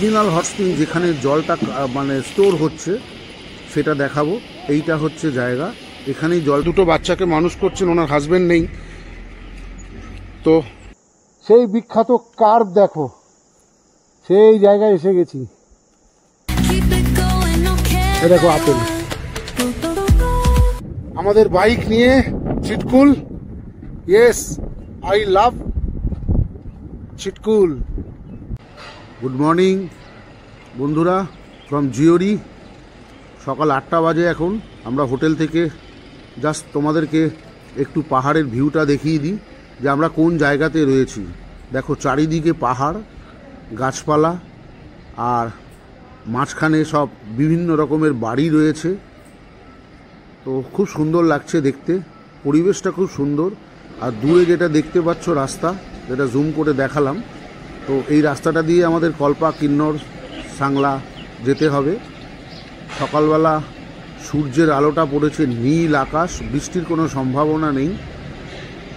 Original hot spring যেখানে জলটা মানে স্টোর হচ্ছে সেটা দেখাবো। এইটা হচ্ছে জায়গা, এখানেই জল। দুটো বাচ্চাকে মানুষ করছেন, ওনার হাজবেন্ড নেই। তো সেই বিখ্যাত কার্ভ দেখো, সেই জায়গায় এসে গেছি। দেখো আপেল, আমাদের বাইক নিয়ে Chitkul. Yes, I love Chitkul. Good morning বন্ধুরা, ফ্রম জিওরি। সকাল 8টা বাজে এখন। আমরা হোটেল থেকে জাস্ট তোমাদেরকে একটু পাহাড়ের ভিউটা দেখিয়ে দিই যে আমরা কোন জায়গাতে রয়েছি। দেখো চারিদিকে পাহাড়, গাছপালা, আর মাঝখানে সব বিভিন্ন রকমের বাড়ি রয়েছে। তো খুব সুন্দর লাগছে দেখতে, পরিবেশটা খুব সুন্দর। আর দূরে যেটা দেখতে পাচ্ছ রাস্তা, যেটা জুম করে দেখালাম, তো এই রাস্তাটা দিয়ে আমাদের কল্পা, কিন্নর, সাংলা যেতে হবে। সকালবেলা সূর্যের আলোটা পড়েছে, নীল আকাশ, বৃষ্টির কোনো সম্ভাবনা নেই।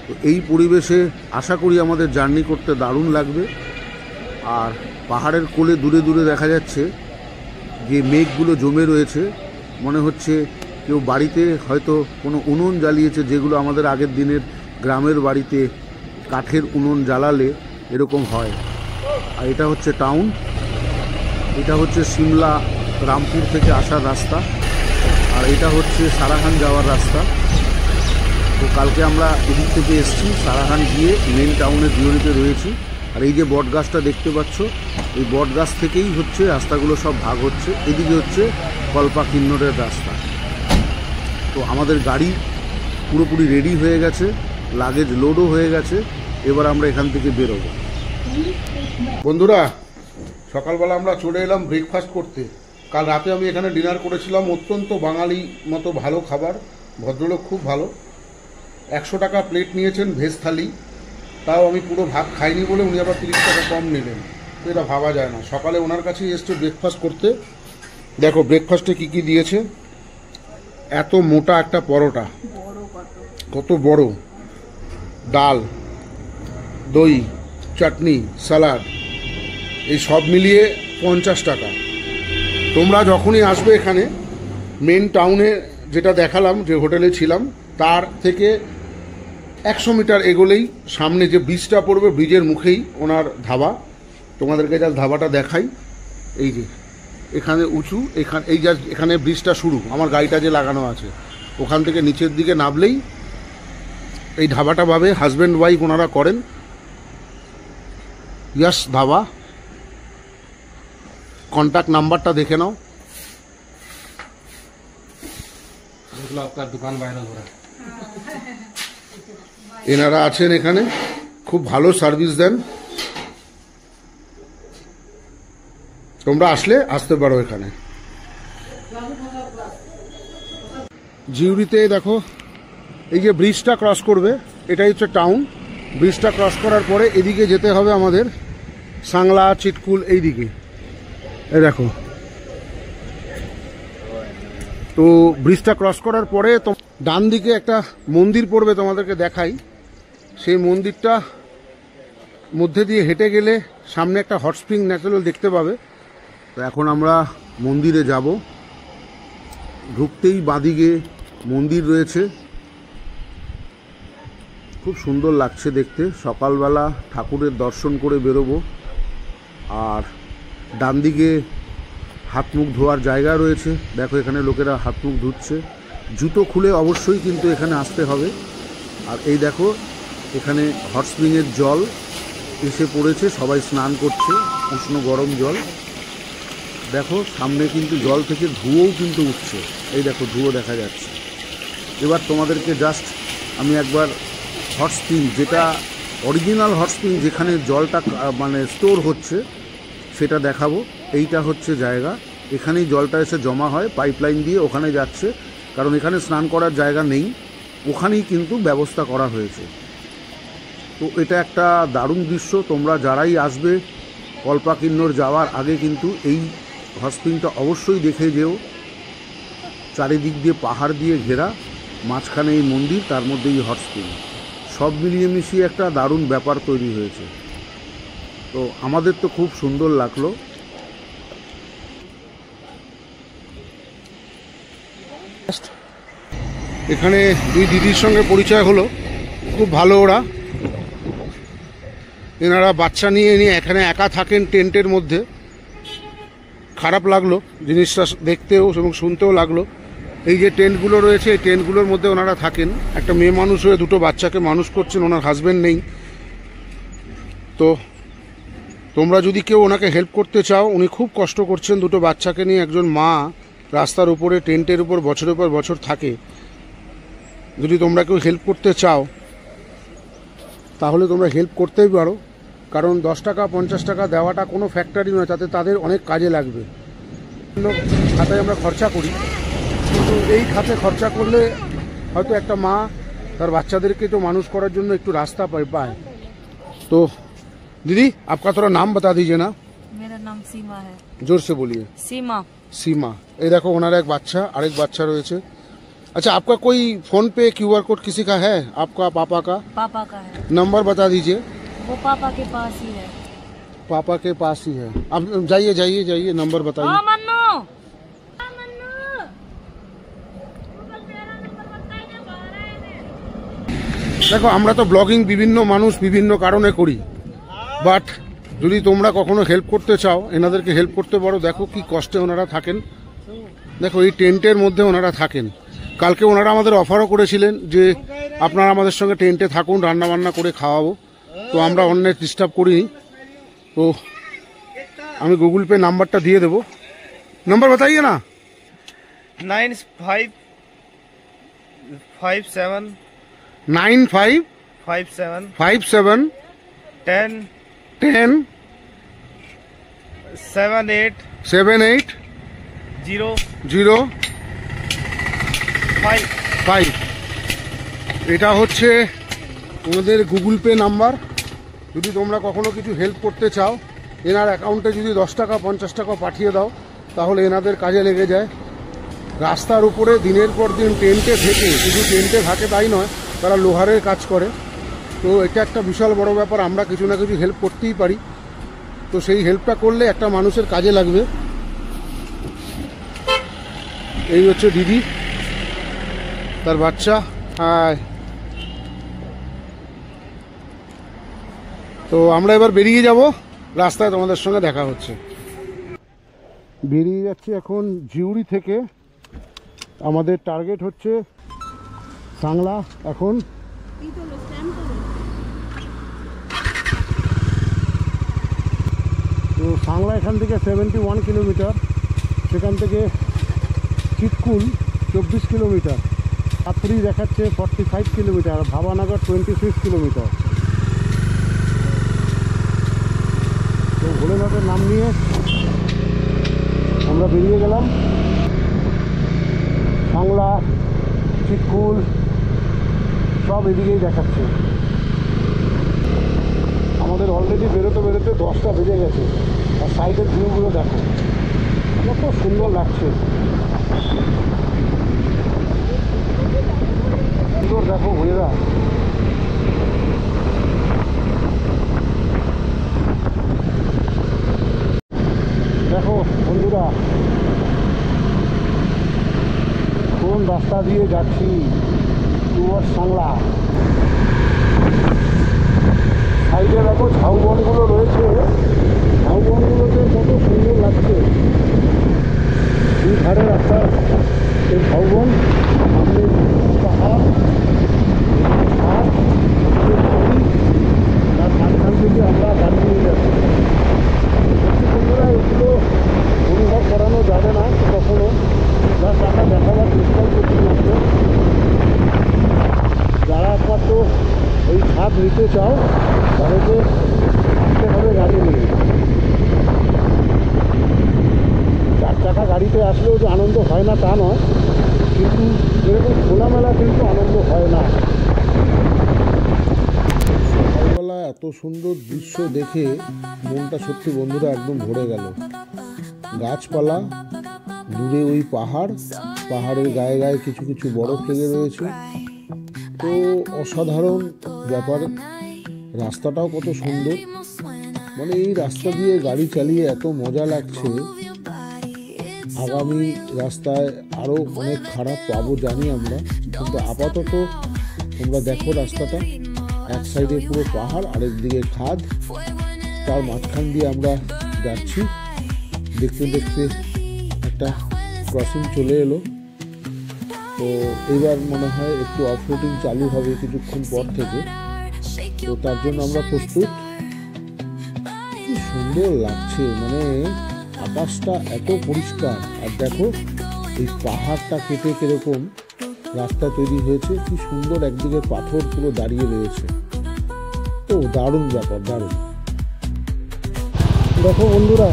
তো এই পরিবেশে আশা করি আমাদের জার্নি করতে দারুণ লাগবে। আর পাহাড়ের কোলে দূরে দূরে দেখা যাচ্ছে যে মেঘগুলো জমে রয়েছে, মনে হচ্ছে কেউ বাড়িতে হয়তো কোনো উনুন জ্বালিয়েছে, যেগুলো আমাদের আগের দিনের গ্রামের বাড়িতে কাঠের উনুন জ্বালালে এরকম হয়। আর এটা হচ্ছে টাউন, এটা হচ্ছে সিমলা রামপুর থেকে আসার রাস্তা, আর এটা হচ্ছে সারাহান যাওয়ার রাস্তা। তো কালকে আমরা এদিক থেকে এসেছি, সারাহান গিয়ে মেন টাউনের জিওরিতে রয়েছি। আর এই যে বট গাছটা দেখতে পাচ্ছ, এই বট গাছ থেকেই হচ্ছে রাস্তাগুলো সব ভাগ হচ্ছে। এদিকে হচ্ছে কল্পা কিন্নরের রাস্তা। তো আমাদের গাড়ি পুরোপুরি রেডি হয়ে গেছে, লাগেজ লোডও হয়ে গেছে। এবার আমরা এখান থেকে বেরোবো। বন্ধুরা, সকালবেলা আমরা চলে এলাম ব্রেকফাস্ট করতে। কাল রাতে আমি এখানে ডিনার করেছিলাম, অত্যন্ত বাঙালি মতো ভালো খাবার, ভদ্রলোক খুব ভালো। 100 টাকা প্লেট নিয়েছেন ভেজ থালি, তাও আমি পুরো ভাত খাইনি বলে উনি আবার 30 টাকা কম নিলেন। তো এটা ভাবা যায় না। সকালে ওনার কাছেই এসছে ব্রেকফাস্ট করতে। দেখো ব্রেকফাস্টে কি কি দিয়েছে। এত মোটা একটা পরোটা, কত বড়, ডাল, দই, চাটনি, স্যালাড, এই সব মিলিয়ে 50 টাকা। তোমরা যখনই আসবে এখানে মেন টাউনে, যেটা দেখালাম যে হোটেলে ছিলাম, তার থেকে 100 মিটার এগোলেই সামনে যে ব্রিজটা পড়বে, ব্রিজের মুখেই ওনার ধাবা। তোমাদেরকে যা ধাবাটা দেখাই, এই যে এখানে উঁচু, এই যা এখানে ব্রিজটা শুরু, আমার গাড়িটা যে লাগানো আছে, ওখান থেকে নিচের দিকে নামলেই এই ধাবাটা পাবে। হাজব্যান্ড ওয়াইফ ওনারা করেন। ইয়াস ধাবা, কন্ট্যাক্ট নাম্বারটা দেখে নাও। আপনার দোকান ভাইরাল হয়ে এনারা আছেন এখানে, খুব ভালো সার্ভিস দেন। তোমরা আসতে পারো এখানে। জিউরিতে দেখো এই যে ব্রিজটা ক্রস করবে, এটাই হচ্ছে টাউন। ব্রিজটা ক্রস করার পরে এদিকে যেতে হবে আমাদের, সাংলা, চিটকুল, এই দিকে। এই দেখো, তো ব্রিজটা ক্রস করার পরে তো ডান দিকে একটা মন্দির পড়বে, তোমাদেরকে দেখাই। সেই মন্দিরটা মধ্যে দিয়ে হেঁটে গেলে সামনে একটা হট স্প্রিং ন্যাচারাল দেখতে পাবে। তো এখন আমরা মন্দিরে যাব। ঢুকতেই বাঁদিকে মন্দির রয়েছে, খুব সুন্দর লাগছে দেখতে। সকালবেলা ঠাকুরের দর্শন করে বেরোবো। আর ডান দিকে হাত মুখ ধোয়ার জায়গা রয়েছে। দেখো এখানে লোকেরা হাত মুখ ধুচ্ছে। জুতো খুলে অবশ্যই কিন্তু এখানে আসতে হবে। আর এই দেখো এখানে হট স্প্রিংয়ের জল এসে পড়েছে, সবাই স্নান করছে, উষ্ণ গরম জল। দেখো সামনে কিন্তু জল থেকে ধুয়োও কিন্তু উঠছে, এই দেখো ধুয়ো দেখা যাচ্ছে। এবার তোমাদেরকে জাস্ট আমি একবার হট স্প্রিং, যেটা অরিজিনাল হট স্প্রিং যেখানে জলটা মানে স্টোর হচ্ছে, সেটা দেখাবো। এইটা হচ্ছে জায়গা, এখানেই জলটা এসে জমা হয়, পাইপলাইন দিয়ে ওখানে যাচ্ছে। কারণ এখানে স্নান করার জায়গা নেই, ওখানেই কিন্তু ব্যবস্থা করা হয়েছে। তো এটা একটা দারুণ দৃশ্য। তোমরা যারাই আসবে কল্পা কিন্নর যাওয়ার আগে কিন্তু এই হট স্প্রিংটা অবশ্যই দেখে যেও। চারিদিক দিয়ে পাহাড় দিয়ে ঘেরা, মাঝখানে এই মন্দির, তার মধ্যে এই হট স্প্রিং, সব মিলিয়ে মিশিয়ে একটা দারুণ ব্যাপার তৈরি হয়েছে। তো আমাদের তো খুব সুন্দর লাগলো। এখানে দুই দিদির সঙ্গে পরিচয় হলো, খুব ভালো ওরা। এনারা বাচ্চা নিয়ে এখানে একা থাকেন টেন্টের মধ্যে। খারাপ লাগলো জিনিসটা দেখতেও এবং শুনতেও লাগলো। এই যে টেন্টগুলো রয়েছে, এই টেন্টগুলোর মধ্যে ওনারা থাকেন। একটা মেয়ে মানুষ হয়ে দুটো বাচ্চাকে মানুষ করছেন, ওনার হাজব্যান্ড নেই। তো তোমরা যদি কেউ ওনাকে হেল্প করতে চাও, উনি খুব কষ্ট করছেন দুটো বাচ্চাকে নিয়ে। একজন মা রাস্তার উপরে টেন্টের উপর বছরের পর বছর থাকে। যদি তোমরা কেউ হেল্প করতে চাও তাহলে তোমরা হেল্প করতেই পারো, কারণ 10 টাকা 50 টাকা দেওয়াটা কোনো ফ্যাক্টরি নয়, তাতে তাদের অনেক কাজে লাগবে। খাতায় আমরা খরচা করি, কিন্তু এই খাতে খরচা করলে হয়তো একটা মা তার বাচ্চাদেরকে তো মানুষ করার জন্য একটু রাস্তা পায়। তো दीदी आपका थोड़ा नाम बता दीजिए ना। मेरा नाम सीमा है। जोर से बोलिए। सीमा। सीमा। ये देखो ओनार एक बच्चा और एक बच्चा रहे। अच्छा, आपका कोई फोन पे QR कोड किसी का है? आपका पापा का? पापा का है। नंबर बता दीजिए। वो पापा के पास ही है। पापा के पास ही है। अब जाइए जाइए जाइए, नंबर बताइए। देखो আমরা তো ব্লগিং বিভিন্ন মানুষ বিভিন্ন কারণে করি, বাট যদি তোমরা কখনো হেল্প করতে চাও এনাদেরকে হেল্প করতে পারো। দেখো কি কষ্টে ওনারা থাকেন, দেখো এই টেন্টের মধ্যে ওনারা থাকেন। কালকে ওনারা আমাদের অফারও করেছিলেন যে আপনারা আমাদের সঙ্গে টেন্টে থাকুন, রান্না বান্না করে খাওয়াবো। তো আমরা অন্যের ডিস্টার্ব করিনি। তো আমি গুগল पे নাম্বারটা দিয়ে দেবো। नंबर बताइए ना। 9557 9557 10 10 78 78 0 0 5 5। এটা হচ্ছে ওনাদের গুগল पे নাম্বার। যদি তোমরা কখনো কিছু হেল্প করতে চাও, এনার অ্যাকাউন্টে যদি 10 টাকা 50 টাকা পাঠিয়ে দাও তাহলে এনাদের কাজে লেগে যায়। রাস্তার উপরে দিনের পর দিন টেন্টে থেকে, শুধু টেন্টে থাকে তাই নয়, তারা লোহারের কাজ করে। তো এটা একটা বিশাল বড় ব্যাপার। আমরা কিছু না কিছু হেল্প করতেই পারি। তো সেই হেল্পটা করলে একটা মানুষের কাজে লাগবে। এই হচ্ছে দিদি, তার বাচ্চা। হাই। তো আমরা এবার বেরিয়ে যাব, রাস্তায় তোমাদের সঙ্গে দেখা হচ্ছে। বেরিয়ে যাচ্ছি এখন জিউড়ি থেকে। আমাদের টার্গেট হচ্ছে সাংলা। এখন তো সাংলা এখান থেকে 71 কিলোমিটার, সেখান থেকে চিটকুল 24 কিলোমিটার, পাত্রি দেখাচ্ছে 45 কিলোমিটার, ভাবানগর 26 কিলোমিটার। তো ভোলেনাথের নাম নিয়ে আমরা বেরিয়ে গেলাম। সাংলা, চিটকুল সব এদিকেই দেখাচ্ছে। আমাদের অলরেডি বেরোতে বেরোতে 10টা বেজে গেছে। আর সাইডের ভিউগুলো দেখো, কত সুন্দর লাগছে। সুন্দর দেখো ওয়েদার। দেখো বন্ধুরা কোন রাস্তা দিয়ে যাচ্ছি, টুয়ার্ডস সাংলা। সাইডে দেখো ঝাউবনগুলো রয়েছে, ঝাউবনগুলোতে কত সুন্দর লাগছে। দুই ধারে রাস্তা এই ঝাউবন, সামনে পাহাড়, আর তার মাঝখান থেকে আমরা গাড়ি নিয়ে যাচ্ছি। বন্ধুরা এগুলো অনুভব করানো যাবে না কখনো, জাস্ট আমরা দেখাবার চেষ্টাই করছি মাত্র। যারা একমাত্র এই স্বাদ নিতে চাও তাদেরকে আসতে হবে গাড়ি নিয়ে। 4 চাকা গাড়িতে আসলেও যে আনন্দ হয় না তা নয়, কিন্তু এরকম খোলামেলা কিন্তু আনন্দ হয় না। সকালবেলা এত সুন্দর দৃশ্য দেখে মনটা সত্যি বন্ধুরা একদম ভরে গেল। গাছপালা, দূরে ওই পাহাড়, পাহাড়ের গায়ে গায়ে কিছু কিছু বরফ লেগে রয়েছে। তো অসাধারণ ব্যাপার। রাস্তাটাও কত সুন্দর, মানে এই রাস্তা দিয়ে গাড়ি চালিয়ে এত মজা লাগছে। আগামী রাস্তায় আরও অনেক খারাপ পাবো জানি আমরা, কিন্তু আপাতত তোমরা দেখো রাস্তাটা এক সাইডে পুরো পাহাড়, আরেক দিকে খাদ, তার মাঝখান দিয়ে আমরা যাচ্ছি। দেখতে দেখতে একটা ক্রসিং চলে এলো, তো এবার মনে হয় একটু অফরোডিং চালু হবে কিছুক্ষণ পর থেকে, তো তার জন্য আমরা প্রস্তুত। কি সুন্দর লাগছে, মানে আকাশটা এত পরিষ্কার, আর দেখো এই পাহাড়টা কেটে কিরকম রাস্তা তৈরি হয়েছে, কি সুন্দর, একদিকে পাথর পুরো দাঁড়িয়ে রয়েছে। তো দারুণ ব্যাপার, দারুণ। দেখো বন্ধুরা,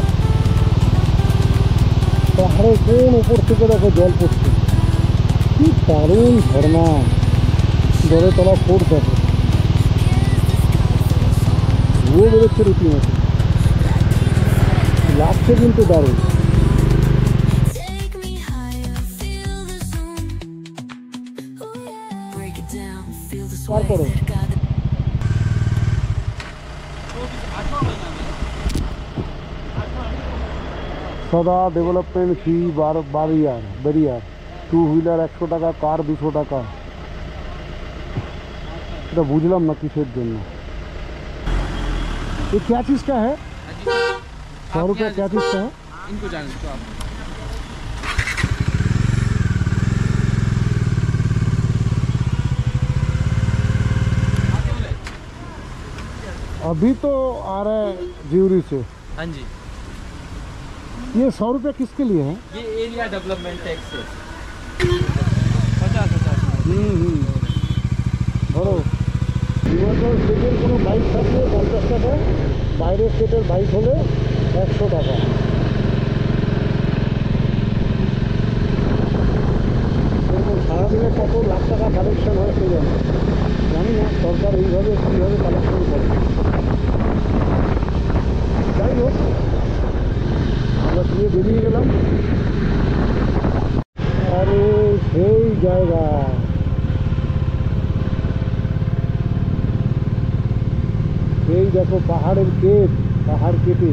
পাহাড়ের কোন উপর থেকে দেখো জল পড়ছে, কি দারুণ ঝর্ণা, জলে তলা ফোর্স দেখো, ধুয়ে বেরোচ্ছে রীতিমতো, লাগছে কিন্তু দারুণ। তারপরে সদা ডেভেলপমেন্ট ফি ব্যারিয়ার 2 হুইলার 100 টাকা, কার 200 টাকা। এটা বুঝলাম না কিসের জন্য। ये क्या चीज़ का है? 100 रुपये क्या चीज़ का है? इनको जाने दो आप। अभी तो आ रहा है ज्यूरी से। हाँ जी, ये 100 रुपये किसके लिए है? ये एरिया डेवलपमेंट टैक्स है। 50 ধরো হিমাচল স্টেটের কোনো বাইক থাকলে 50 টাকা, বাইরের স্টেটের বাইক হলে 100 টাকা। এরকম সারাদিনে কত লাখ টাকা কালেকশন হয় সে জানি না, সরকার এইভাবে কীভাবে কালেকশন করে। যাই হোক, আমরা দিয়ে বেরিয়ে গেলাম। আরে সেই জায়গা, এই দেখো পাহাড়ের কেট, পাহাড় কেটে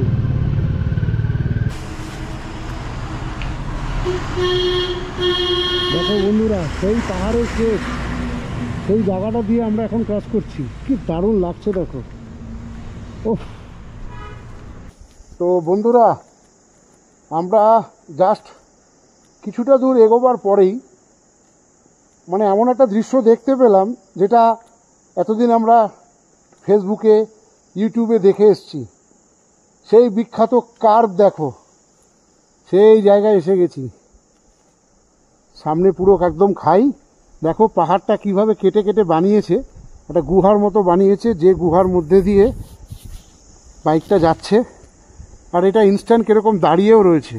দেখো বন্ধুরা, সেই পাহাড়ের কেট, সেই জায়গাটা দিয়ে আমরা এখন ক্রস করছি, কি দারুণ লাগছে দেখো। ওহ, তো বন্ধুরা, আমরা জাস্ট কিছুটা দূর এগোবার পরেই মানে এমন একটা দৃশ্য দেখতে পেলাম, যেটা এতদিন আমরা ফেসবুকে ইউটিউবে দেখে এসছি। সেই বিখ্যাত কার্ভ দেখো, সেই জায়গায় এসে গেছি। সামনে পুরো একদম খাই, দেখো পাহাড়টা কিভাবে কেটে কেটে বানিয়েছে, একটা গুহার মতো বানিয়েছে, যে গুহার মধ্যে দিয়ে বাইকটা যাচ্ছে। আর এটা ইনস্ট্যান্ট কিরকম দাঁড়িয়েও রয়েছে,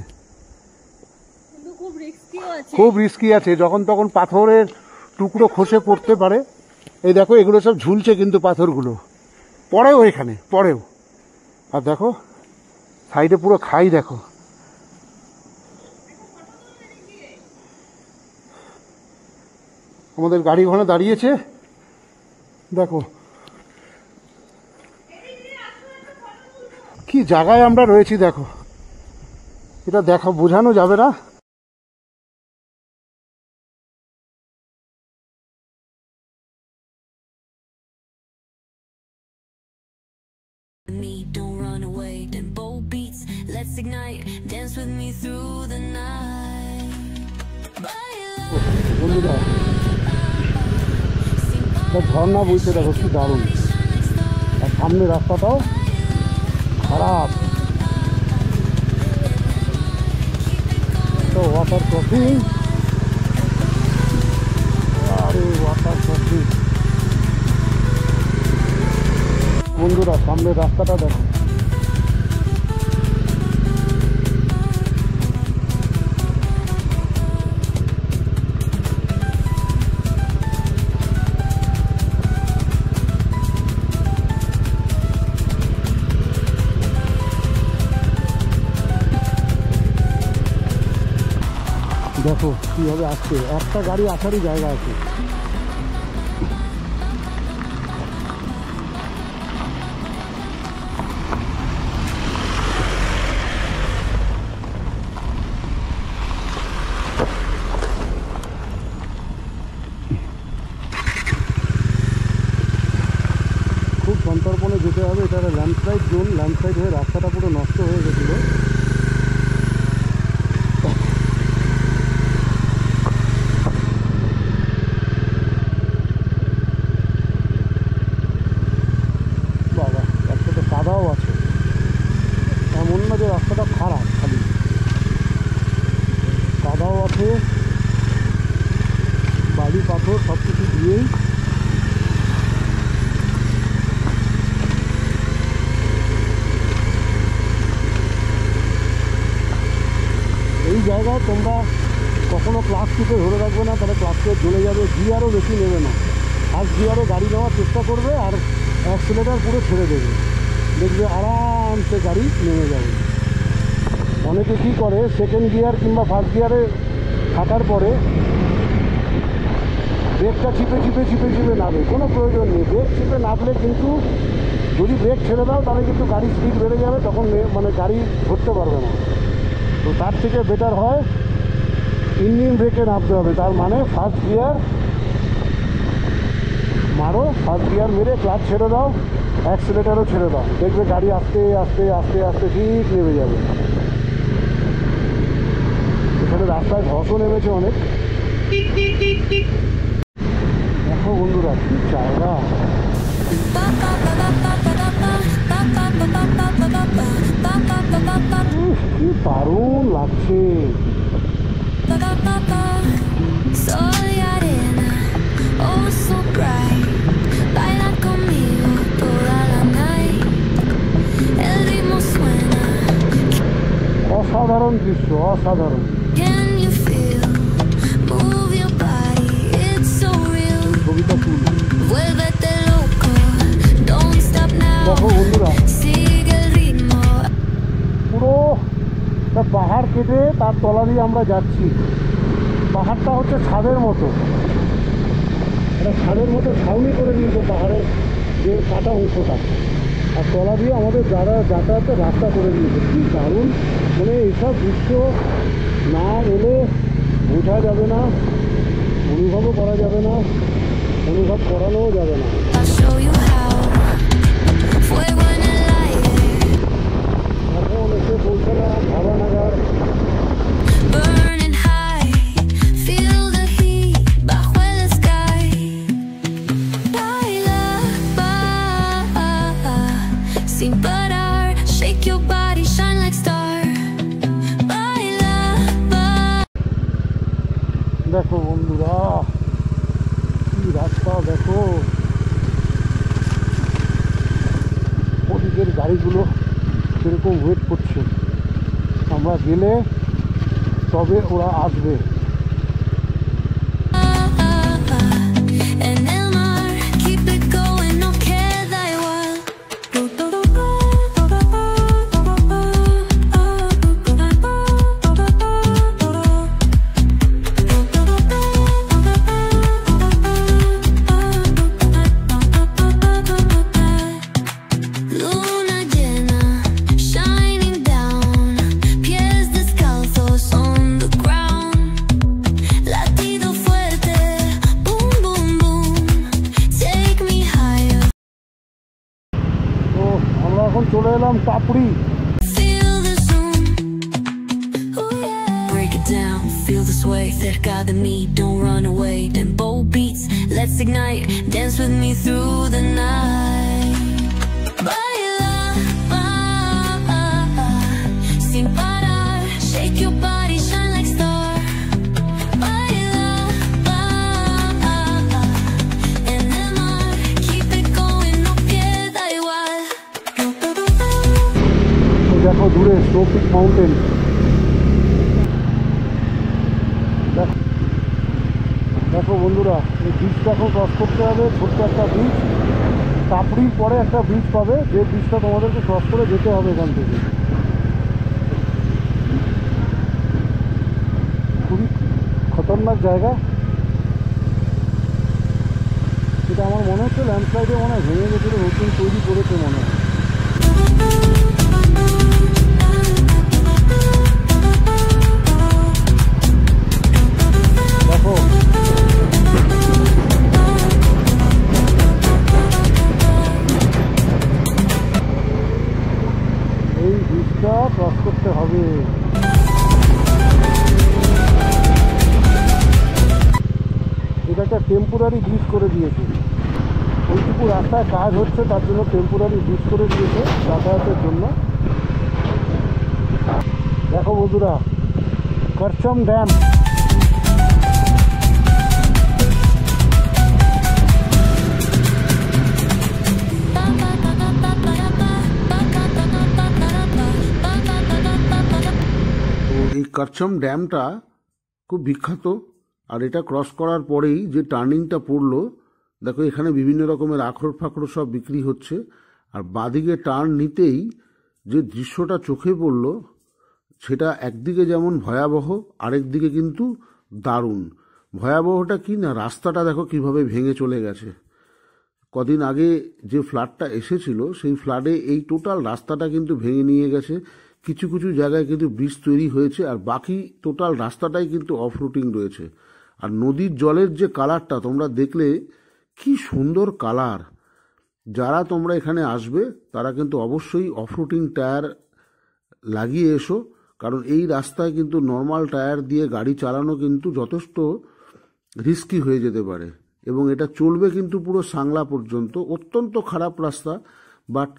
খুব রিস্কি আছে, যখন তখন পাথরের টুকরো খসে পড়তে পারে। এই দেখো এগুলো সব ঝুলছে কিন্তু পাথরগুলো, পড়েও এখানে পড়েও। আর দেখো সাইডে পুরো খাই, দেখো আমাদের গাড়ি ঘোড়া দাঁড়িয়েছে, দেখো কি জায়গায় আমরা রয়েছি। দেখো এটা দেখো, বোঝানো যাবে না। Me, don't run away, then bold beats, let's ignite, dance with me through the night. বন্ধুরা, ঝর্ণা বইছে দেখো, কি দারুণ। আর সামনে রাস্তাটাও খারাপ, তো ওয়াটার ক্রসিং, আরে ওয়াটার ক্রসিং। বন্ধুরা, সামনের রাস্তাটা দেখো, দেখো কীভাবে আসছে, একটা গাড়ি আসারই জায়গা আছে। এই জায়গায় তোমরা কখনো ক্লাস টিপে ধরে রাখবে না, তাহলে ক্লাস টিপে চলে যাবে। গিয়ারও বেশি নেবে না, ফার্স্ট গিয়ারে গাড়ি নেওয়ার চেষ্টা করবে আর অ্যাক্সিলেটার পুরো ছেড়ে দেবে, দেখবে আরামসে গাড়ি নেমে যাবে। অনেকে কী করে, সেকেন্ড গিয়ার কিংবা ফার্স্ট গিয়ারে থাকার পরে ব্রেকটা চিপে চিপে চিপে চিপে নামে, কোনো প্রয়োজন নেই। ব্রেক চিপে নামলে কিন্তু যদি ব্রেক ছেড়ে দাও তাহলে কিন্তু গাড়ির স্পিড বেড়ে যাবে, তখন মানে গাড়ি ধরতে পারবে না। তো তার থেকে বেটার হয় ইঞ্জিন ব্রেকে নামতে হবে। তার মানে ফার্স্ট গিয়ার মারো, ফার্স্ট গিয়ার মেরে ক্লাচ ছেড়ে দাও, অ্যাক্সিলেটারও ছেড়ে দাও, দেখবে গাড়ি আস্তে আস্তে আস্তে আস্তে ঠিক নেমে যাবে। এখানে রাস্তায় ধসও নেমেছে অনেক। দেখো বন্ধুরা কি জায়গা, কি দারুণ লাগছে। Soy arena, oh so bright. Baila conmigo toda la night. El ritmo suena. অসাধারণ দৃশ্য, অসাধারণ। Can you feel? Move your body, it's so real. ছবিটা তুল। Vuélvete loco, don't stop now. দেখো বন্ধুরা Sigue el ritmo. পুরো একটা পাহাড় কেটে তার তলা দিয়ে আমরা যাচ্ছি। পাহাড়টা হচ্ছে ছাদের মতো, এটা ছাদের মতো ছাউনি করে দিয়েছে পাহাড়ের যে কাটা অংশটা, আর তলা দিয়ে আমাদের যাতায়াতের রাস্তা করে দিয়েছে। কি দারুণ, মানে এইসব দৃশ্য না এলে বোঝা যাবে না, অনুভবও করা যাবে না, অনুভব করানোও যাবে না। I'll show you how. Fuego en el aire. এখন এসে পৌঁছালাম ভাবানাগার। Burning high, feel the heat bajo el sky. Baila, sin parar, shake your body, shine like star. Baila, দেখো বন্ধুরা কি রাস্তা, দেখো ওদিকের গাড়িগুলো সেরকম ওয়েট করছে, আমরা গেলে তবে ওরা আসবে। en el mar, keep it going, no queda igual. Luna llena, shining down, pies descalzos on the ground. Latido fuerte, boom boom boom, take me higher. তো আমরা এখন চলে এলাম টাপড়ি। Feel the zoom, oh yeah. Break it down, feel the sway, cerca de mí, don't run away. Tempo beats, let's ignite, dance with me through the night. Baila, sin parar, shake your body, shine like star. Baila, en el mar, keep it going, no queda igual. দেখো দূরে snow pick mountain, দেখো বন্ধুরা এই ব্রিজটা এখন cross করতে হবে, ছোট্ট একটা ব্রিজ। টাপড়ির পরে একটা ব্রিজ পাবে, যে ব্রিজটা তোমাদেরকে ক্রস করে যেতে হবে এখান থেকে। খুবই খতরনাক জায়গা, এটা আমার মনে হচ্ছে ল্যান্ডস্লাইডে মনে হয় ভেঙে গেছিলো, নতুন তৈরি করেছে মনে হয়। দেখো এই ব্রিজটা ক্রস করতে হবে। এটা একটা টেম্পোরারি ব্রিজ করে দিয়েছে, ওইটুকু রাস্তায় কাজ হচ্ছে তার জন্য টেম্পোরারি ব্রিজ করে দিয়েছে যাতায়াতের জন্য। দেখো বন্ধুরা করচম ড্যাম, এই করছম ড্যামটা খুব বিখ্যাত। আর এটা ক্রস করার পরেই যে টার্নিংটা পড়লো, দেখো এখানে বিভিন্ন রকমের আখরোট ফাখরোট সব বিক্রি হচ্ছে। আর বাঁদিকে টার্ন নিতেই যে দৃশ্যটা চোখে পড়লো, সেটা একদিকে যেমন ভয়াবহ, আরেক দিকে কিন্তু দারুণ। ভয়াবহটা কি না, রাস্তাটা দেখো কিভাবে ভেঙে চলে গেছে। কদিন আগে যে ফ্লাডটা এসেছিল, সেই ফ্লাডে এই টোটাল রাস্তাটা কিন্তু ভেঙে নিয়ে গেছে। কিছু কিছু জায়গায় কিন্তু ব্রিজ তৈরি হয়েছে, আর বাকি টোটাল রাস্তাটাই কিন্তু অফ রুটিং রয়েছে। আর নদীর জলের যে কালারটা তোমরা দেখলে, কি সুন্দর কালার। যারা তোমরা এখানে আসবে তারা কিন্তু অবশ্যই অফ রুটিং টায়ার লাগিয়ে এসো, কারণ এই রাস্তায় কিন্তু নর্মাল টায়ার দিয়ে গাড়ি চালানো কিন্তু যথেষ্ট রিস্কি হয়ে যেতে পারে। এবং এটা চলবে কিন্তু পুরো সাংলা পর্যন্ত। অত্যন্ত খারাপ রাস্তা, বাট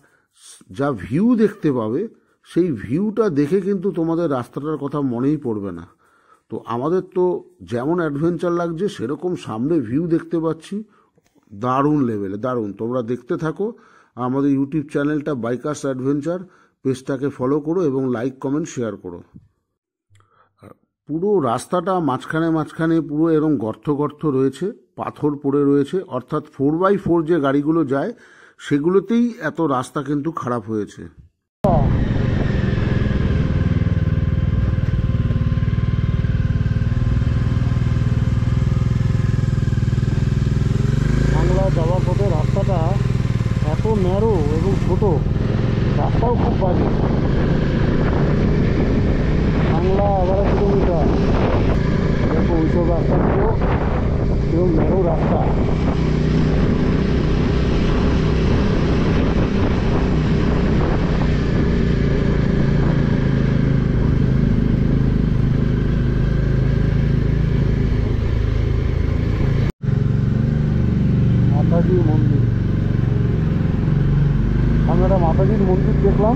যা ভিউ দেখতে পাবে, সেই ভিউটা দেখে কিন্তু তোমাদের রাস্তাটার কথা মনেই পড়বে না। তো আমাদের তো যেমন অ্যাডভেঞ্চার লাগছে, সেরকম সামনে ভিউ দেখতে পাচ্ছি, দারুণ লেভেলে, দারুণ। তোমরা দেখতে থাকো। আমাদের ইউটিউব চ্যানেলটা বাইকার্স অ্যাডভেঞ্চার, পেজটাকে ফলো করো এবং লাইক কমেন্ট শেয়ার করো। পুরো রাস্তাটা মাঝখানে মাঝখানে পুরো এরকম গর্ত গর্ত রয়েছে, পাথর পড়ে রয়েছে। অর্থাৎ 4x4 যে গাড়িগুলো যায়, সেগুলোতেই এত রাস্তা কিন্তু খারাপ হয়েছে। বাংলা যাওয়ার পথে রাস্তাটা এত ন্যারো এবং ছোট, রাস্তাও খুব বাজে। বাংলা 11 কিলোমিটার, দেখো ওইসব রাস্তাগুলো এবং ন্যারো রাস্তা। মাতাজির মন্দির, আমরা একটা মাতাজির মন্দির দেখলাম।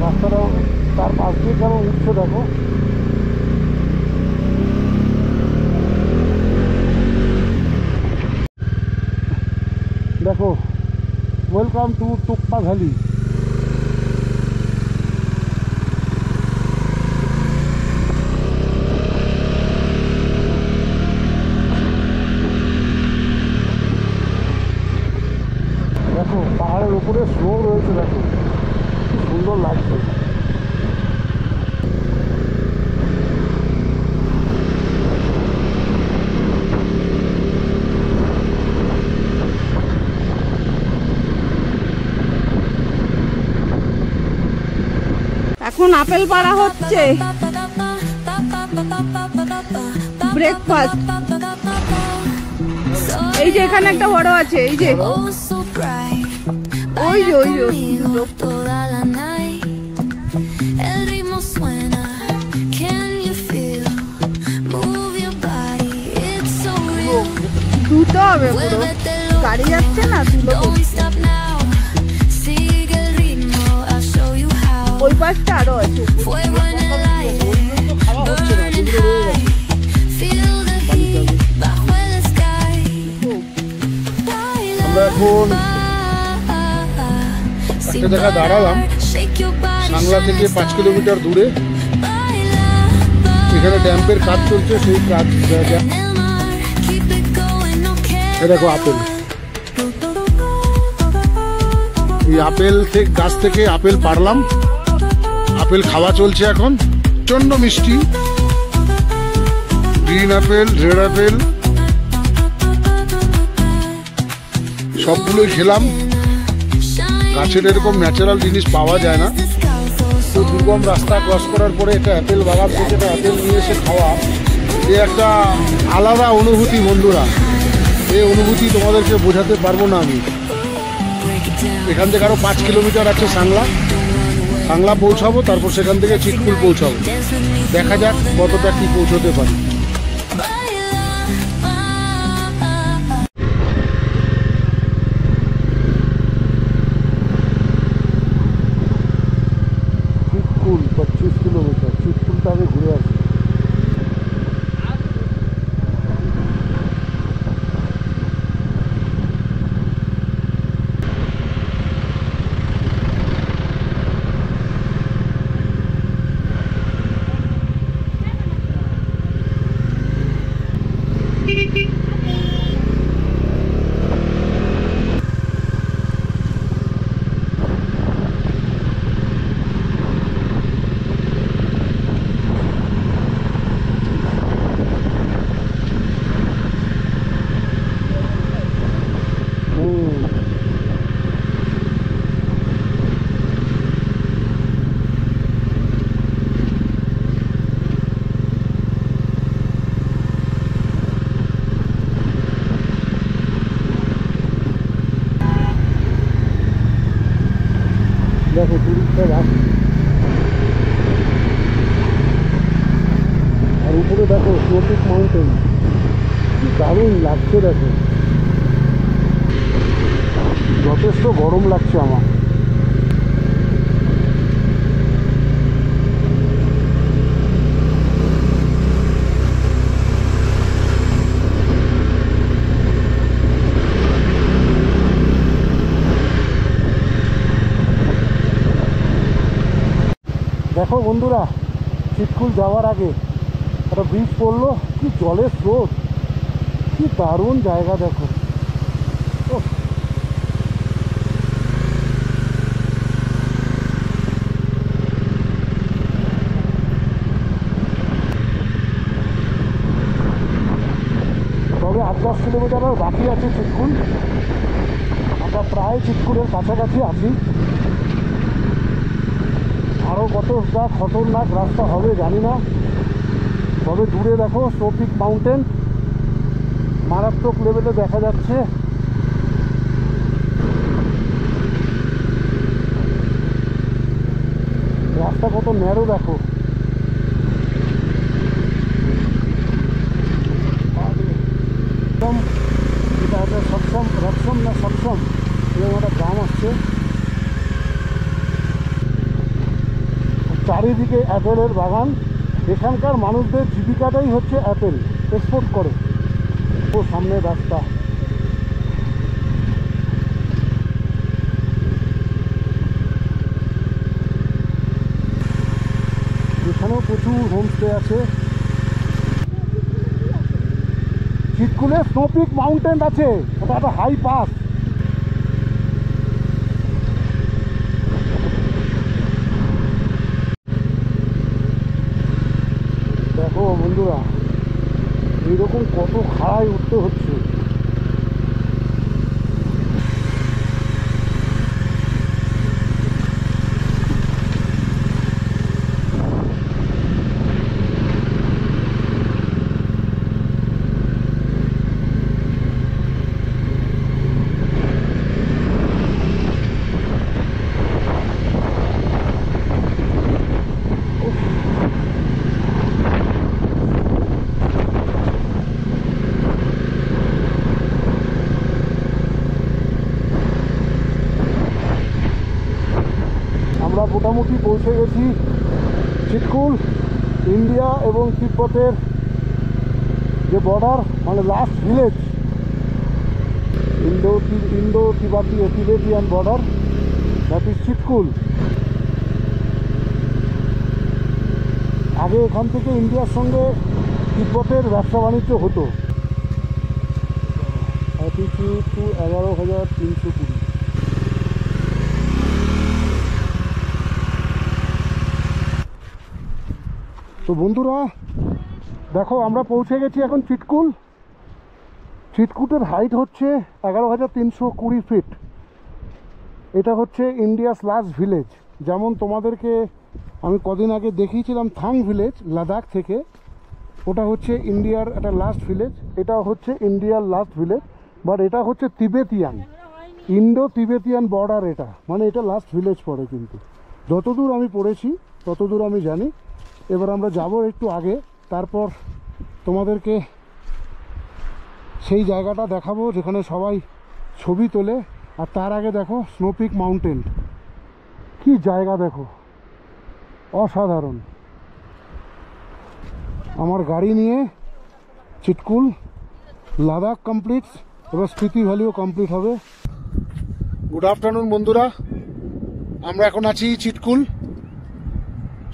রাস্তাটাও তার পাশ দিয়ে কেমন উঠছে দেখো। দেখো, ওয়েলকাম টু টুপ্পা ভ্যালি। দেখো পাহাড়ের উপরে স্নো রয়েছে, দেখো কি সুন্দর লাগছে। এখন আপেল পাড়া হচ্ছে, ব্রেকফাস্ট। এই যে এখানে একটা বড় আছে, এই যে ওই যে ওই যে দুটো হবে, পুরো গাড়ি যাচ্ছে না, দুটো। ওই পাশটা আরো আছে। আমরা এখন একটা জায়গায় দাঁড়ালাম, সাংলা থেকে 5 কিলোমিটার দূরে। এখানে ড্যাম্পের কাজ চলছে, সেই কাজ। দেখো আপেল, এই আপেল থেকে গাছ থেকে আপেল পাড়লাম, আপেল খাওয়া চলছে এখন। প্রচন্ড মিষ্টি, গ্রিন আপেল, রেড আপেল সবগুলোই খেলাম। গাছের এরকম ন্যাচারাল জিনিস পাওয়া যায় না। তো দুর্গম রাস্তা ক্রস করার পরে একটা অ্যাপেল বাগান থেকে একটা অ্যাপেল নিয়ে এসে খাওয়া, এ একটা আলাদা অনুভূতি বন্ধুরা। এই অনুভূতি তোমাদেরকে বোঝাতে পারবো না আমি। এখান থেকে আরো 5 কিলোমিটার আছে সাংলা। সাংলা পৌঁছাবো, তারপর সেখান থেকে চিটকুল পৌঁছাবো। দেখা যাক কতটা কি পৌঁছতে পারি। চিটকুল 25 কিলোমিটার, চিটকুলটা আগে ঘুরে আসি। উপরে দেখো স্নোপিক মাউন্টেন, কি দারুণ লাগছে দেখো। যথেষ্ট গরম লাগছে আমার। দেখো বন্ধুরা, চিটকুল যাওয়ার আগে একটা ব্রিজ পড়লো, কি জলের স্রোত, কি দারুণ জায়গা দেখো। তবে 8-10 কিলোমিটার আর বাকি আছে চিটকুল। আমরা প্রায় চিটকুলের কাছাকাছি আছি। আরও কতটা খতরনাক রাস্তা হবে জানি না। তবে দূরে দেখো স্নোপিক মাউন্টেন মারাত্মক লেভেলে দেখা যাচ্ছে। রাস্তা কত ন্যারো দেখো। এটা হচ্ছে রক্ষম এরকম একটা গ্রাম আসছে। চারিদিকে অ্যাপেলের বাগান। এখানকার মানুষদের জীবিকাটাই হচ্ছে অ্যাপেল এক্সপোর্ট করে। ও সামনে রাস্তা। এখানেও প্রচুর হোমস্টে আছে। চিটকুলে স্নোপিক মাউন্টেন আছে, ওটা একটা হাই পাস। দেখো বন্ধুরা, এইরকম কত খাড়ায় উঠতে হচ্ছে। আমরা মোটামুটি পৌঁছে গেছি চিটকুল। ইন্ডিয়া এবং তিব্বতের যে বর্ডার, মানে last village, Indo Tibetan border, that is Chitkul. আগে এখান থেকে ইন্ডিয়ার সঙ্গে তিব্বতের ব্যবসা বাণিজ্য হতো। 11,320। তো বন্ধুরা দেখো, আমরা পৌঁছে গেছি এখন চিটকুল। চিটকুটের হাইট হচ্ছে 11,320 ফিট। এটা হচ্ছে ইন্ডিয়াস লাস্ট ভিলেজ। যেমন তোমাদেরকে আমি কদিন আগে দেখিয়েছিলাম থাং ভিলেজ লাদাখ থেকে, ওটা হচ্ছে ইন্ডিয়ার একটা লাস্ট ভিলেজ। এটা হচ্ছে ইন্ডিয়ার লাস্ট ভিলেজ, বাট এটা হচ্ছে তিবেতিয়ান, ইন্ডো তিবেতিয়ান বর্ডার। এটা মানে এটা লাস্ট ভিলেজ পড়ে। কিন্তু যতদূর আমি পড়েছি ততদূর আমি জানি। এবার আমরা যাব একটু আগে, তারপর তোমাদেরকে সেই জায়গাটা দেখাবো যেখানে সবাই ছবি তোলে। আর তার আগে দেখো স্নোপিক মাউন্টেন, কি জায়গা দেখো, অসাধারণ। আমার গাড়ি নিয়ে চিটকুল লাদাখ কমপ্লিট, এবার স্পিতি ভ্যালিও কমপ্লিট হবে। গুড আফটারনুন বন্ধুরা, আমরা এখন আছি চিটকুল।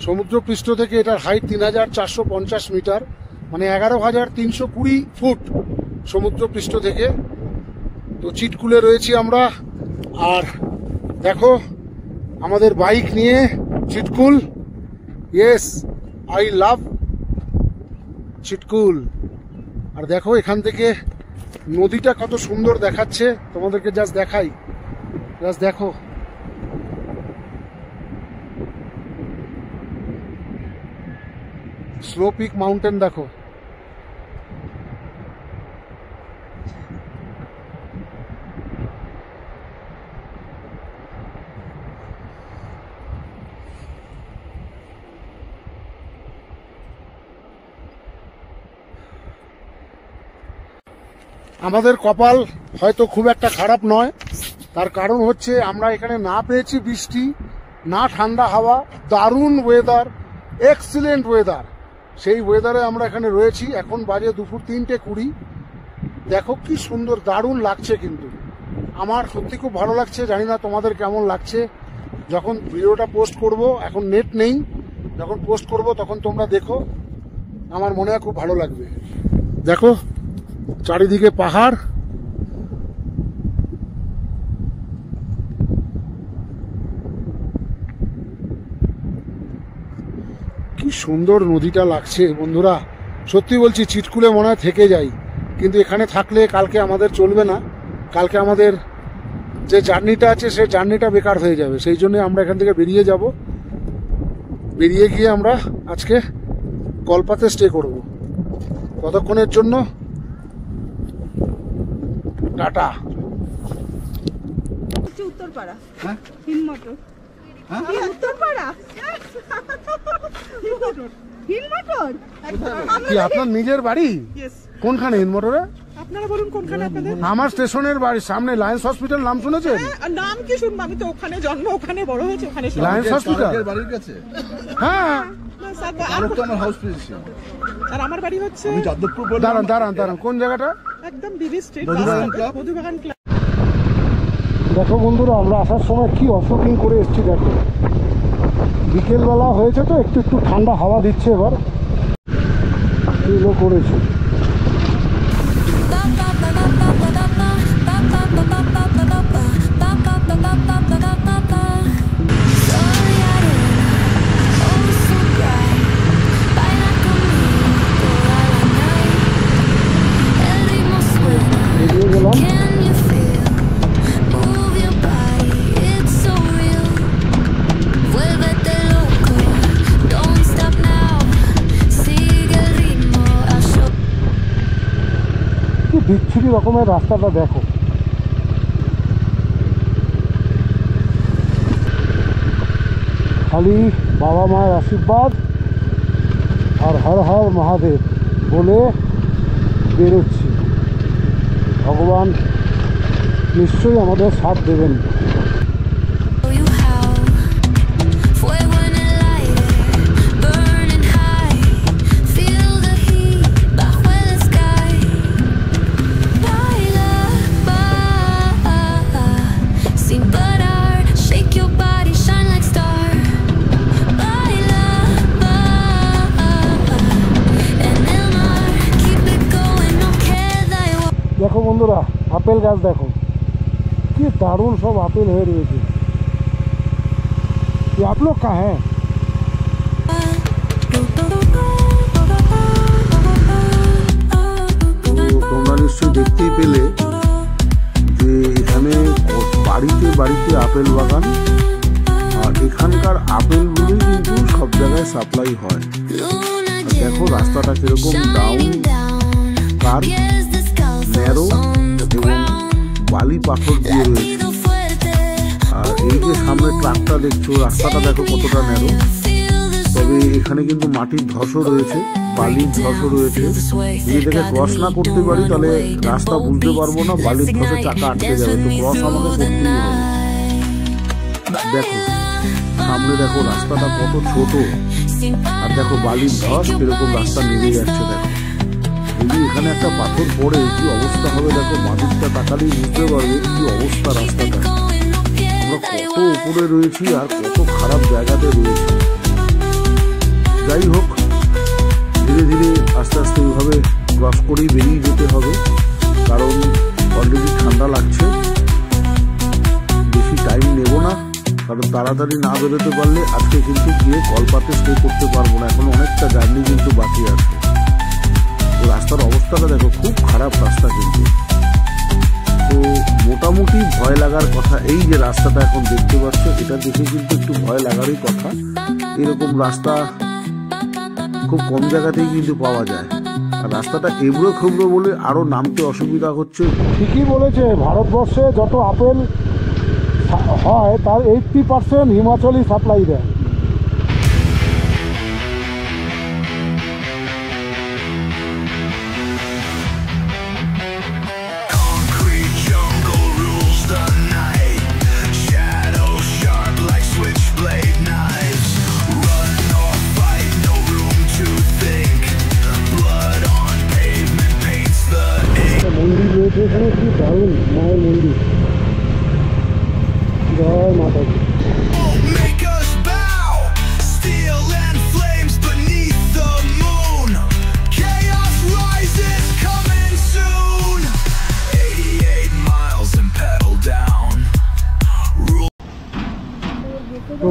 সমুদ্রপৃষ্ঠ থেকে এটার হাইট 3,450 মিটার, মানে 11,320 ফুট সমুদ্রপৃষ্ঠ থেকে। তো চিটকুলে রয়েছি আমরা। আর দেখো আমাদের বাইক নিয়ে Chitkul. Yes, I love Chitkul. আর দেখো এখান থেকে নদীটা কত সুন্দর দেখাচ্ছে, তোমাদেরকে জাস্ট দেখাই, জাস্ট দেখো। স্নোপিক মাউন্টেন দেখো। আমাদের কপাল হয়তো খুব একটা খারাপ নয়, তার কারণ হচ্ছে আমরা এখানে না পেয়েছি বৃষ্টি, না ঠান্ডা হাওয়া, দারুণ ওয়েদার, এক্সিলেন্ট ওয়েদার। সেই ওয়েদারে আমরা এখানে রয়েছি। এখন বাজে দুপুর 3:20। দেখো কি সুন্দর, দারুণ লাগছে। কিন্তু আমার সত্যি খুব ভালো লাগছে, জানি না তোমাদের কেমন লাগছে। যখন ভিডিওটা পোস্ট করব, এখন নেট নেই, যখন পোস্ট করব তখন তোমরা দেখো, আমার মনে হয় খুব ভালো লাগবে। দেখো চারিদিকে পাহাড়, কি সুন্দর নদীটা লাগছে বন্ধুরা। সত্যি বলছি, চিটকুলে মনে হয় থেকে যাই, কিন্তু এখানে থাকলে কালকে আমাদের চলবে না। কালকে আমাদের যে জার্নিটা আছে সেই জার্নিটা বেকার হয়ে যাবে। সেই জন্য আমরা এখান থেকে বেরিয়ে যাব। বেরিয়ে গিয়ে আমরা আজকে কলপাতে স্টে করব কতক্ষণের জন্য। টাটা। উত্তরপাড়া, হ্যাঁ? হিনমটর। হ্যাঁ? কি উত্তরপাড়া? হিনমটর? কি আপনার নিজের বাড়ি কোনখানে? হিনমটরে? আপনারা বলুন কোনখানে আপনাদের? আমার স্টেশনের বাড়ির সামনে লায়েন্স হসপিটাল, নাম শুনেছেন? নাম কি শুনবো, আমি তো ওখানে জন্ম, ওখানে বড় হয়েছে, ওখানে লায়েন্স হসপিটাল। বাড়ির কাছে হ্যাঁ, তো আমার হাউস প্রেসিডেন্ট। আর আমার বাড়ি হচ্ছে আমি যাদবপুর বললাম। দাঁড়ান দাঁড়ান দাঁড়ান, কোন জায়গাটা? একদম বিবি স্ট্রিট, মধুবাগান ক্লাব। মধুবাগান ক্লাব। দেখো বন্ধুরা, আমরা আসার সময় কি অশোকিং করে এসেছি। দেখো বিকেলবেলা হয়েছে তো, একটু একটু ঠান্ডা হাওয়া দিচ্ছে। এবার এগুলো করেছে। এগিয়ে গেলাম। কি বিচ্ছিরি রকমের রাস্তাটা দেখো। খালি বাবা মায়ের আশীর্বাদ আর হর হর মহাদেব বলে বেরোচ্ছি। ভগবান নিশ্চয়ই আমাদের সাথ দেবেন। দেখো বন্ধুরা, আপেল গাছ দেখো, কি দারুণ সব আপেল হয়ে রয়েছে। आप लोग कहाँ हैं? তোমরা নিশ্চয়ই দেখতেই পেলে যে এখানে বাড়িতে বাড়িতে আপেল বাগান, আর এখানকার আপেলগুলোই কিন্তু সব জায়গায় সাপ্লাই হয়। দেখো রাস্তাটা কিরকম ডাউন, কার ন্যারো এবং বালি পাথর দিয়ে রয়েছে। আর এই যে সামনে ট্রাকটা দেখছো, রাস্তাটা দেখো কতটা ন্যারো। তবে এখানে কিন্তু মাটির ধসও রয়েছে, বালির ধসও রয়েছে। যদি এটাকে ক্রস না করতে পারি তাহলে রাস্তা বুঝতে পারবো না, বালির ধসে চাকা আটকে যাবে। তো ক্রস আমাকে করতেই হবে। দেখো সামনে দেখো রাস্তাটা কত ছোট, আর দেখো বালির ধস কিরকম রাস্তা নেমে যাচ্ছে। দেখো যদি এখানে একটা পাথর পড়ে কি অবস্থা হবে, দেখো মাটিটা তাকালেই বুঝতে পারবে কি অবস্থা রাস্তাটা। আমরা কত উপরে রয়েছি আর কত খারাপ জায়গাতে রয়েছি। যাই হোক, ধীরে ধীরে আস্তে আস্তে এইভাবে ক্রস করেই বেরিয়ে যেতে হবে, কারণ অলরেডি ঠান্ডা লাগছে। বেশি টাইম নেব না, কারণ তাড়াতাড়ি না বেরোতে পারলে আজকে কিন্তু গিয়ে কলপাতে স্টে করতে পারবো না। এখন অনেকটা জার্নি কিন্তু বাকি আছে। রাস্তার অবস্থাটা দেখো, খুব খারাপ রাস্তা কিন্তু। তো মোটামুটি ভয় লাগার কথা। এই যে রাস্তাটা এখন দেখতে পাচ্ছ, এটা দেখে কিন্তু একটু ভয় লাগারই কথা। এরকম রাস্তা খুব কম জায়গাতেই কিন্তু পাওয়া যায়। আর রাস্তাটা এবড়ো খেবড়ো বলে আরো নামতে অসুবিধা হচ্ছে। ঠিকই বলেছে, ভারতবর্ষে যত আপেল হয় তার 80% হিমাচলই সাপ্লাই দেয়।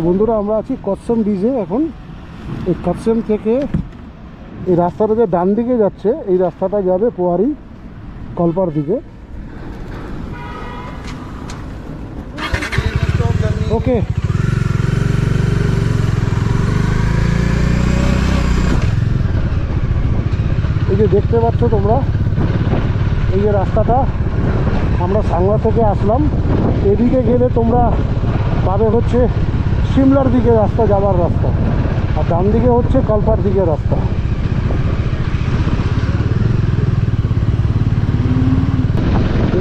বন্ধুরা আমরা আছি কচ্ছম ব্রিজে এখন। এই কচ্ছম থেকে এই রাস্তাটা যে ডান দিকে যাচ্ছে, এই রাস্তাটা যাবে পোয়ারি কলপার দিকে। ওকে, এই যে দেখতে পাচ্ছ তোমরা, এই যে রাস্তাটা, আমরা সাংলা থেকে আসলাম। এদিকে গেলে তোমরা পাবে হচ্ছে সিমলার দিকে রাস্তা যাওয়ার রাস্তা, আর ডান দিকে হচ্ছে কলপার দিকে রাস্তা।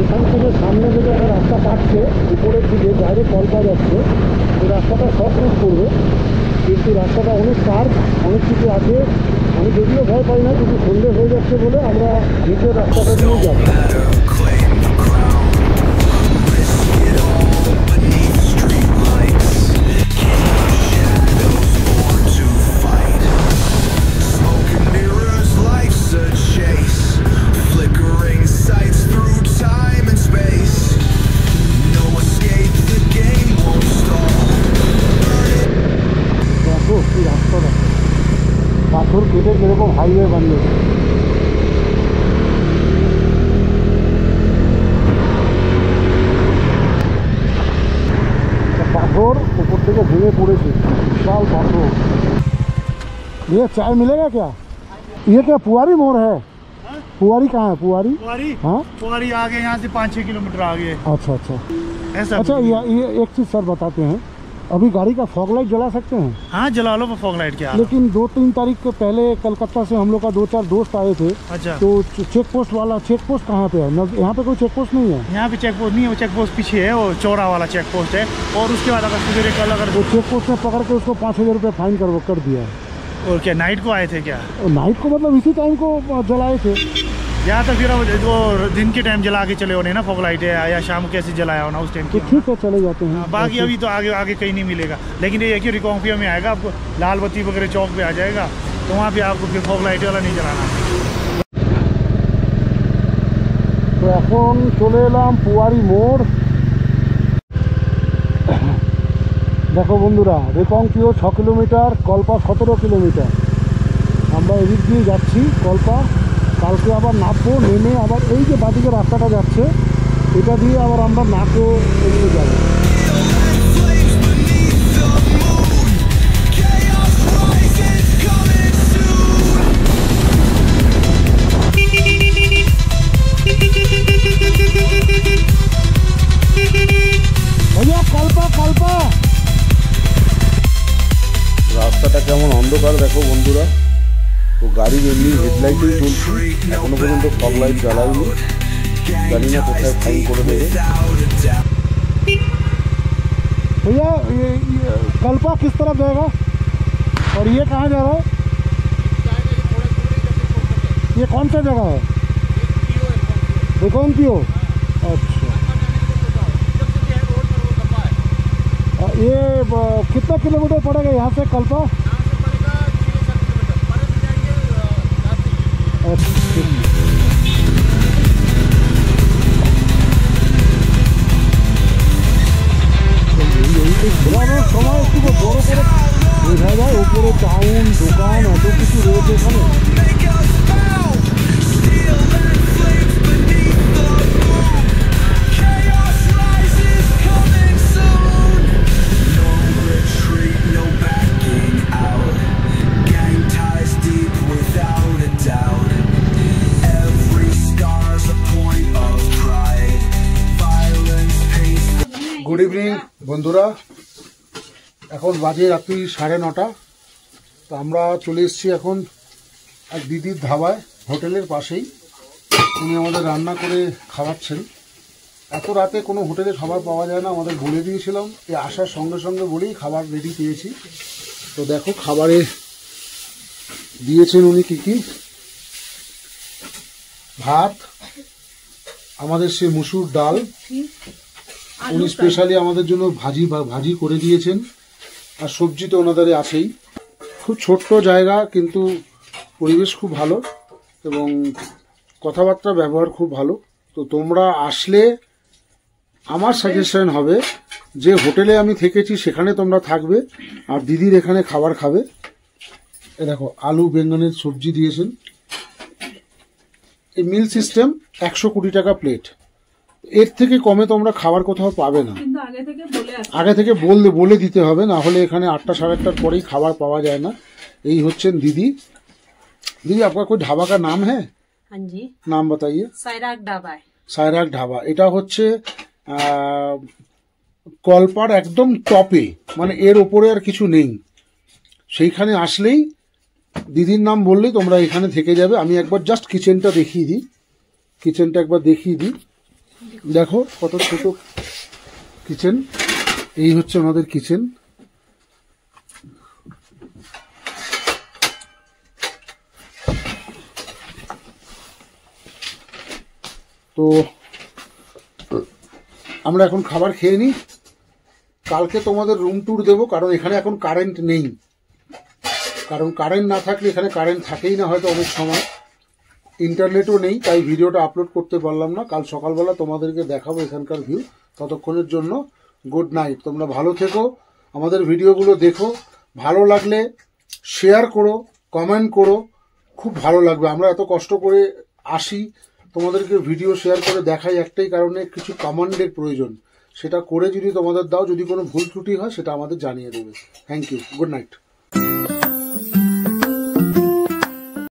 এখান থেকে সামনে থেকে একটা রাস্তা কাটছে উপরের দিকে, বাইরে কলপা যাচ্ছে। এই রাস্তাটা শর্ট রুট করবে, কিন্তু রাস্তাটা অনেক কার্ভ, অনেক কিছু আছে। আমি যদিও ভয় পাই না, কিন্তু সন্ধ্যে হয়ে যাচ্ছে বলে আমরা নিচের রাস্তাটা নিয়ে যাব। পাথর কেটে কিরকম হাইওয়ে বানিয়েছে। पाथर ऊपर से भेगे पड़े विशाल पाथर। ये चाय मिलेगा क्या? ये क्या पुआरी मोड़ है? पुआरी कहाँ है? पुआरी हाँ, पुआरी आगे यहाँ से 5-6 किलोमीटर आगे। अच्छा अच्छा ऐसा। अच्छा, ये एक चीज़ सर बताते हैं, अभी गाड़ी का फॉग लाइट जला सकते हैं? हाँ जला लो फॉग लाइट क्या। लेकिन 2-3 तारीख के पहले कलकत्ता से हम लोग का 2-4 दोस्त आए थे। अच्छा, तो चेक पोस्ट वाला, चेक पोस्ट कहाँ पे है? यहाँ पे कोई चेक पोस्ट नहीं है? यहाँ पे चेक पोस्ट नहीं है, वो चेक पोस्ट पीछे है, वो चौड़ा वाला चेक पोस्ट है। और उसके बाद अगर सवेरे कल अगर वो चेक पोस्ट में पकड़ के उसको 5,000 रुपये फाइन कर दिया है। और क्या नाइट को आए थे क्या? और नाइट को मतलब इसी टाइम को जलाए थे या तो फिर वो दिन के टाइम जला के चले होने ना फॉग लाइट है, या शाम कैसे जलाया होना उस टाइम। तो ठीक है, चले जाते हैं। बाकी अभी तो आगे आगे कहीं नहीं मिलेगा, लेकिन ये है कि रिकॉन्फिया में आएगा आपको, लाल बत्ती वगैरह चौक पे आ जाएगा, तो वहाँ पे आपको फिर फॉग लाइट वाला नहीं जलाना। तो এখন চলে এলাম পুয়ারি মোড়। দেখো বন্ধুরা, রেকংপিও 6 কিলোমিটার, কলপা 17 কিলোমিটার। আমরা এদিক দিয়ে যাচ্ছি কলপা। কালকে আবার নামবো, নেমে আবার এই যে বাদিকে রাস্তাটা যাচ্ছে এটা দিয়ে আবার আমরা নাকে এগিয়ে যাব। भैया कल्पा कल्पा। রাস্তাটা কেমন অন্ধকার দেখো বন্ধুরা। তো গাড়ির এমনি হেডলাইটেই চলছি, এখনো পর্যন্ত ফগ লাইট জ্বালাইনি। জানি না কোথায় ফাইন করে দেবে। भैया ये कल्पा किस तरफ जाएगा और ये कहाँ जा रहा है? ये कौन सा जगह है? रिकॉन्पियो। अच्छा, ये कितना किलोमीटर पड़ेगा यहाँ से कल्पा? ঘোরানোর সময় একটু বড় করে বোঝা যায়, উপরে টাউন দোকান এত কিছু রয়েছে এখানে। গুড ইভিনিং বন্ধুরা, এখন বাজে রাত্রি 9:30। তো আমরা চলে এসেছি এখন এক দিদির ধাবায়, হোটেলের পাশেই। উনি আমাদের রান্না করে খাওয়াচ্ছেন। এত রাতে কোনো হোটেলে খাবার পাওয়া যায় না, আমাদের বলে দিয়েছিলাম, এই আসার সঙ্গে সঙ্গে বলেই খাবার রেডি পেয়েছি। তো দেখো খাবারে দিয়েছেন উনি কী কী। ভাত, আমাদের সে মুসুর ডাল, উনি স্পেশালি আমাদের জন্য ভাজি করে দিয়েছেন, আর সবজি তো ওনাদের আছেই। খুব ছোট্ট জায়গা, কিন্তু পরিবেশ খুব ভালো এবং কথাবার্তা ব্যবহার খুব ভালো। তো তোমরা আসলে আমার সাজেশন হবে যে হোটেলে আমি থেকেছি সেখানে তোমরা থাকবে আর দিদির এখানে খাবার খাবে। এ দেখো আলু বেঙ্গনের সবজি দিয়েছেন। এই মিল সিস্টেম 120 টাকা প্লেট, এর থেকে কমে তোমরা খাবার কোথাও পাবে না। আগে থেকে বলে দিতে হবে, না হলে এখানে 8টা সাড়ে 8টার পরেই খাবার পাওয়া যায় না। এই হচ্ছেন দিদি। दीदी आपका कोई ढाबा का नाम है? हाँ जी, नाम बताइए। सैराग ढाबा है। সায়রাগ ঢাবা। এটা হচ্ছে কলপার একদম টপে, মানে এর ওপরে আর কিছু নেই। সেইখানে আসলেই দিদির নাম বললেই তোমরা এখানে থেকে যাবে। আমি একবার জাস্ট কিচেনটা দেখিয়ে দিই, কিচেনটা একবার দেখিয়ে দিই। দেখো কত ছোট কিচেন। এই হচ্ছে আমাদের কিচেন। তো আমরা এখন খাবার খেয়ে নিই, কালকে তোমাদের রুম ট্যুর দেবো, কারণ এখানে এখন কারেন্ট নেই। কারণ কারেন্ট না থাকলে এখানে কারেন্ট থাকেই না হয়তো অনেক সময়, ইন্টারনেটও নেই, তাই ভিডিওটা আপলোড করতে পারলাম না। কাল সকালবেলা তোমাদেরকে দেখাবো এখানকার ভিউ। ততক্ষণের জন্য গুড নাইট। তোমরা ভালো থেকো, আমাদের ভিডিওগুলো দেখো, ভালো লাগলে শেয়ার করো, কমেন্ট করো, খুব ভালো লাগবে। আমরা এত কষ্ট করে আসি, তোমাদেরকে ভিডিও শেয়ার করে দেখাই একটাই কারণে, কিছু কমান্ডের প্রয়োজন। সেটা করে যদি তোমাদের দাও, যদি কোনো ভুল ত্রুটি হয় সেটা আমাদের জানিয়ে দেবে। Thank you, good night.